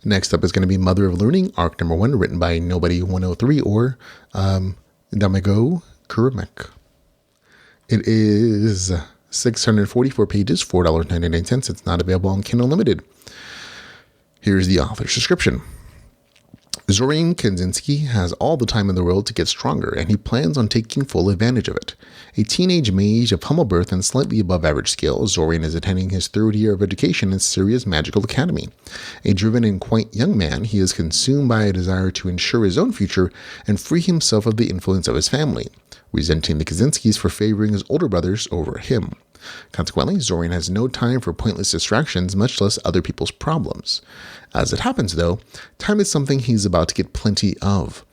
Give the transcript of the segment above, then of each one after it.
Next up is going to be Mother of Learning, arc number 1, written by Nobody 103 or Damago Kurumek. It is 644 pages, $4.99. It's not available on Kindle Unlimited. Here's the author's description. Zorian Kazinski has all the time in the world to get stronger, and he plans on taking full advantage of it. A teenage mage of humble birth and slightly above average skill, Zorian is attending his third year of education in Cyoria's magical academy. A driven and quite young man, he is consumed by a desire to ensure his own future and free himself of the influence of his family, resenting the Kazinskis for favoring his older brothers over him. Consequently, Zorian has no time for pointless distractions, much less other people's problems. As it happens, though, time is something he's about to get plenty of.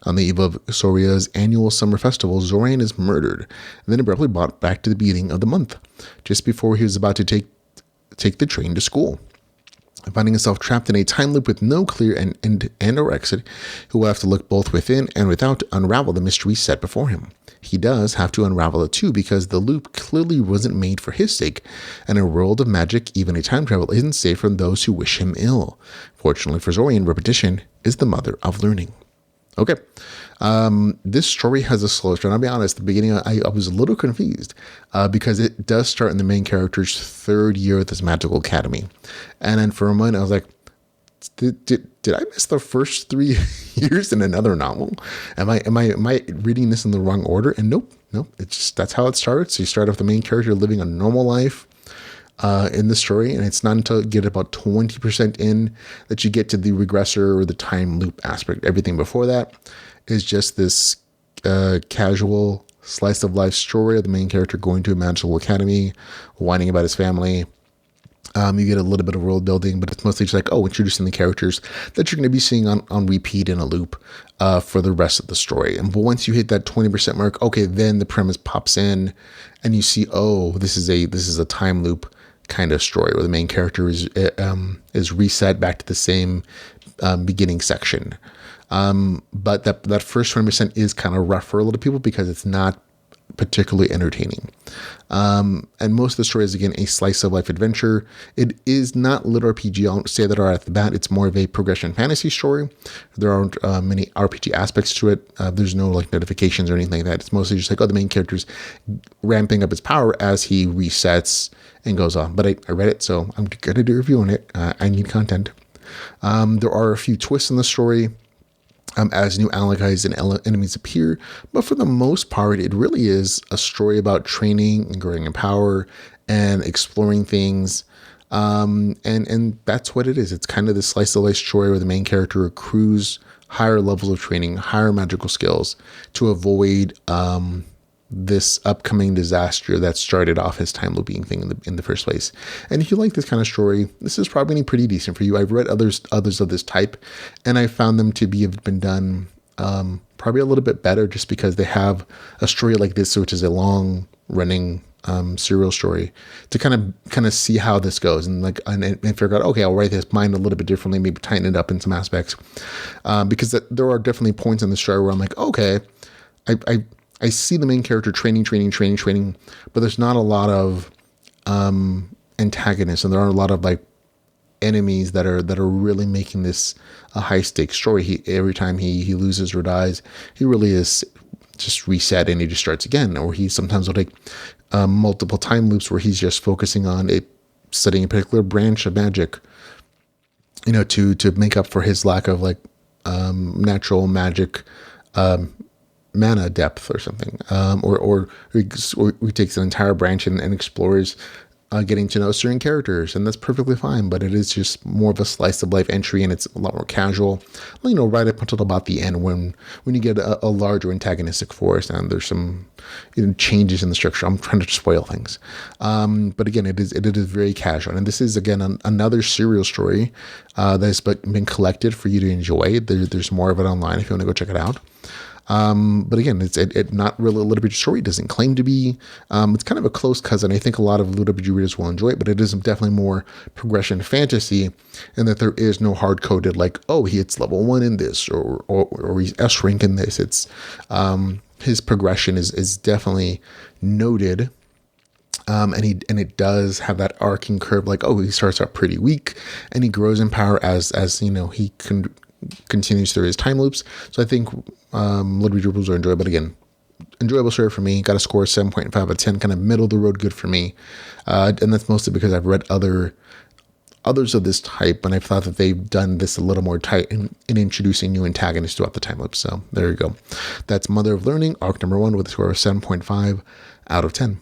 On the eve of Cyoria's annual summer festival, Zorian is murdered, and then abruptly brought back to the beginning of the month, just before he was about to take the train to school. Finding himself trapped in a time loop with no clear end or exit, he will have to look both within and without to unravel the mystery set before him. He does have to unravel it too, because the loop clearly wasn't made for his sake, and in a world of magic, even a time travel isn't safe from those who wish him ill. Fortunately for Zorian, repetition is the mother of learning. Okay, this story has a slow start. I'll be honest, the beginning I was a little confused because it does start in the main character's third year at this magical academy. And then for a moment I was like, did I miss the first 3 years in another novel? Am I reading this in the wrong order? And nope, it's just, that's how it starts. You start off the main character living a normal life in the story, and it's not until you get about 20% in that you get to the regressor or the time loop aspect. Everything before that is just this casual slice of life story of the main character going to a magical academy, whining about his family. You get a little bit of world building, but it's mostly just like, introducing the characters that you're going to be seeing on repeat in a loop for the rest of the story. And but once you hit that 20% mark, then the premise pops in, and you see, this is a time loop kind of story where the main character is reset back to the same beginning section. But that first 20% is kind of rough for a lot of people because it's not particularly entertaining. And most of the story is, again, a slice of life adventure. It is not lit RPG. I'll say that right at the bat. It's more of a progression fantasy story. There aren't many RPG aspects to it. There's no like notifications or anything like that. It's mostly just like, the main character's ramping up his power as he resets and goes on. But I read it, so I'm going to do a review on it. I need content. There are a few twists in the story as new allies and enemies appear, but for the most part, it really is a story about training and growing in power and exploring things. And that's what it is. It's kind of this slice of life story where the main character accrues higher levels of training, higher magical skills to avoid this upcoming disaster that started off his time looping thing in the first place. And if you like this kind of story, this is probably pretty decent for you. I've read others of this type, and I found them to have been done probably a little bit better, just because they have a story like this, which is a long running serial story, to kind of see how this goes and figure out, I'll write this mine a little bit differently, maybe tighten it up in some aspects, because there are definitely points in the story where I'm like, I see the main character training, but there's not a lot of antagonists, and there aren't a lot of like enemies that are really making this a high stakes story. Every time he loses or dies, he really is just reset and he just starts again. Or he sometimes will take multiple time loops where he's just focusing on studying a particular branch of magic, to make up for his lack of like natural magic mana depth or something, or he takes an entire branch and explores getting to know certain characters, and that's perfectly fine. But it is just more of a slice of life entry, and it's a lot more casual, right up until about the end when you get a larger antagonistic force and there's some changes in the structure. I'm trying to spoil things, but again, it is very casual, and this is again another serial story that's been collected for you to enjoy. There's more of it online if you want to go check it out. But again, it's not really a literature story. It doesn't claim to be. It's kind of a close cousin. I think a lot of literature readers will enjoy it, but it is definitely more progression fantasy, in that there is no hard coded like, he hits level 1 in this or he's S rank in this. It's his progression is definitely noted And it does have that arcing curve, like, oh, he starts out pretty weak and he grows in power as he continues through his time loops. So I think Blood Reapers are enjoyable. But again, enjoyable story for me. Got a score of 7.5 out of 10, kind of middle of the road, good for me. And that's mostly because I've read others of this type, and I've thought that they've done this a little more tight in introducing new antagonists throughout the time loop. So there you go. That's Mother of Learning, arc number 1, with a score of 7.5 out of 10.